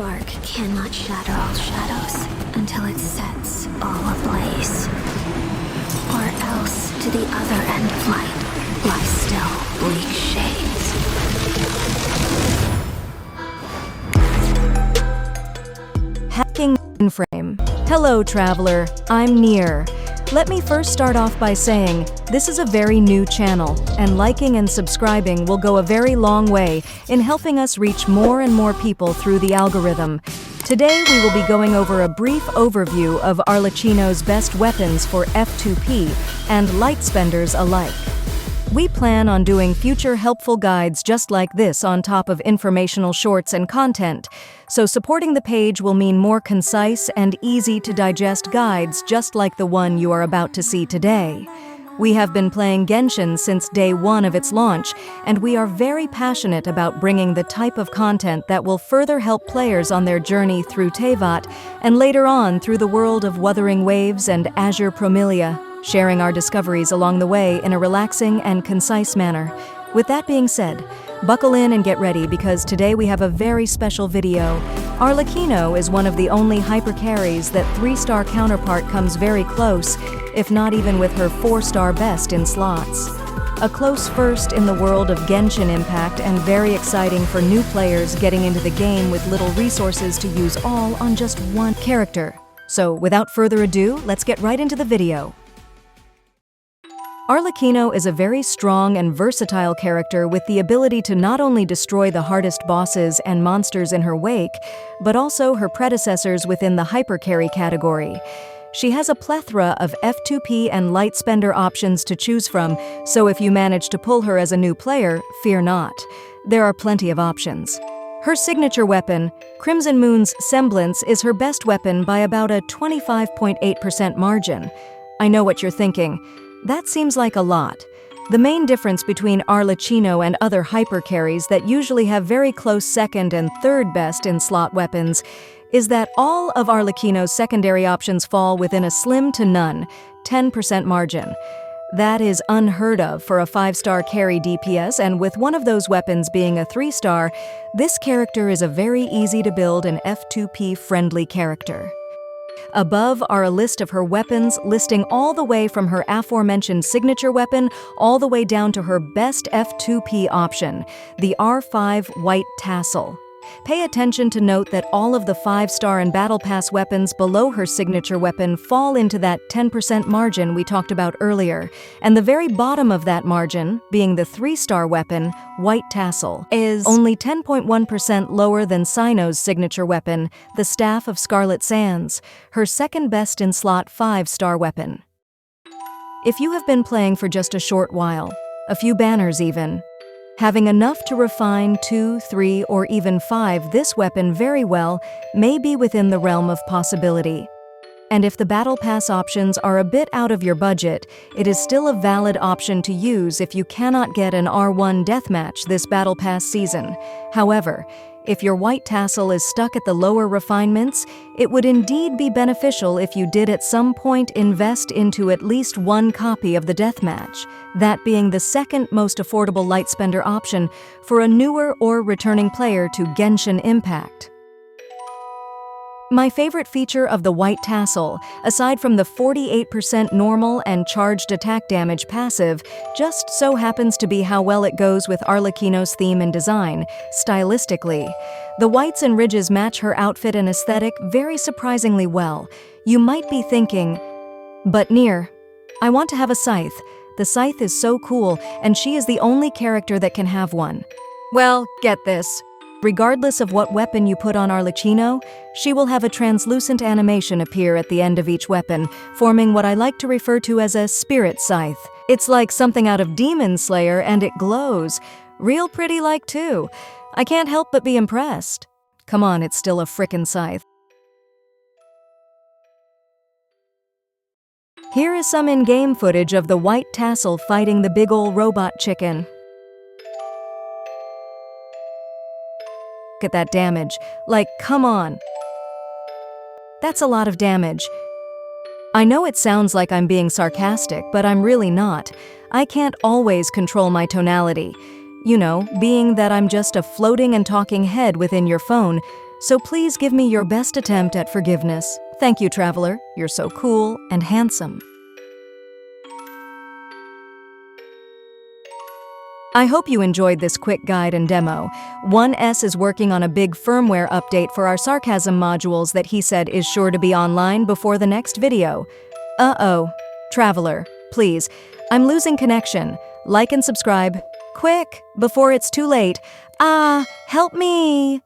spark cannot shatter all shadows until it sets all ablaze. Or else, to the other end of light, lie still bleak shades. Hacking frame. Hello, traveler. I'm Near. Let me first start off by saying, this is a very new channel, and liking and subscribing will go a very long way in helping us reach more and more people through the algorithm. Today we will be going over a brief overview of Arlecchino's best weapons for F2P and light spenders alike. We plan on doing future helpful guides just like this on top of informational shorts and content, so supporting the page will mean more concise and easy to digest guides just like the one you are about to see today. We have been playing Genshin since day one of its launch, and we are very passionate about bringing the type of content that will further help players on their journey through Teyvat and later on through the world of Wuthering Waves and Azure Promilia, sharing our discoveries along the way in a relaxing and concise manner. With that being said, buckle in and get ready because today we have a very special video. Arlecchino is one of the only hypercarries that 3-star counterpart comes very close, if not even with her 4-star best in slots. A close first in the world of Genshin Impact and very exciting for new players getting into the game with little resources to use all on just one character. So without further ado, let's get right into the video. Arlecchino is a very strong and versatile character with the ability to not only destroy the hardest bosses and monsters in her wake, but also her predecessors within the hypercarry category. She has a plethora of F2P and light spender options to choose from, so if you manage to pull her as a new player, fear not. There are plenty of options. Her signature weapon, Crimson Moon's Semblance, is her best weapon by about a 25.8% margin. I know what you're thinking. That seems like a lot. The main difference between Arlecchino and other hypercarries that usually have very close second and third best in slot weapons is that all of Arlecchino's secondary options fall within a slim to none, 10% margin. That is unheard of for a 5-star carry DPS, and with one of those weapons being a 3-star, this character is a very easy to build and F2P friendly character. Above are a list of her weapons, listing all the way from her aforementioned signature weapon all the way down to her best F2P option, the R5 White Tassel. Pay attention to note that all of the 5-star and Battle Pass weapons below her signature weapon fall into that 10% margin we talked about earlier, and the very bottom of that margin, being the 3-star weapon, White Tassel, is only 10.1% lower than Cyno's signature weapon, the Staff of Scarlet Sands, her second best in slot 5-star weapon. If you have been playing for just a short while, a few banners even, having enough to refine 2, 3, or even 5 this weapon very well may be within the realm of possibility. And if the Battle Pass options are a bit out of your budget, it is still a valid option to use if you cannot get an R1 Deathmatch this Battle Pass season. However, if your White Tassel is stuck at the lower refinements, it would indeed be beneficial if you did at some point invest into at least one copy of the Deathmatch, that being the second most affordable light spender option for a newer or returning player to Genshin Impact. My favorite feature of the White Tassel, aside from the 48% normal and charged attack damage passive, just so happens to be how well it goes with Arlecchino's theme and design, stylistically. The whites and ridges match her outfit and aesthetic very surprisingly well. You might be thinking, but Near, I want to have a scythe. The scythe is so cool, and she is the only character that can have one. Well, get this. Regardless of what weapon you put on Arlecchino, she will have a translucent animation appear at the end of each weapon, forming what I like to refer to as a spirit scythe. It's like something out of Demon Slayer and it glows. Real pretty like too. I can't help but be impressed. Come on, it's still a frickin' scythe. Here is some in-game footage of the White Tassel fighting the big ol' robot chicken. At that damage. Like, come on. That's a lot of damage. I know it sounds like I'm being sarcastic, but I'm really not. I can't always control my tonality. You know, being that I'm just a floating and talking head within your phone, So please give me your best attempt at forgiveness. Thank you, Traveler. You're so cool and handsome. I hope you enjoyed this quick guide and demo. 1S is working on a big firmware update for our sarcasm modules that he said is sure to be online before the next video. Uh-oh. Traveler, please. I'm losing connection. Like and subscribe. Quick, before it's too late. Help me!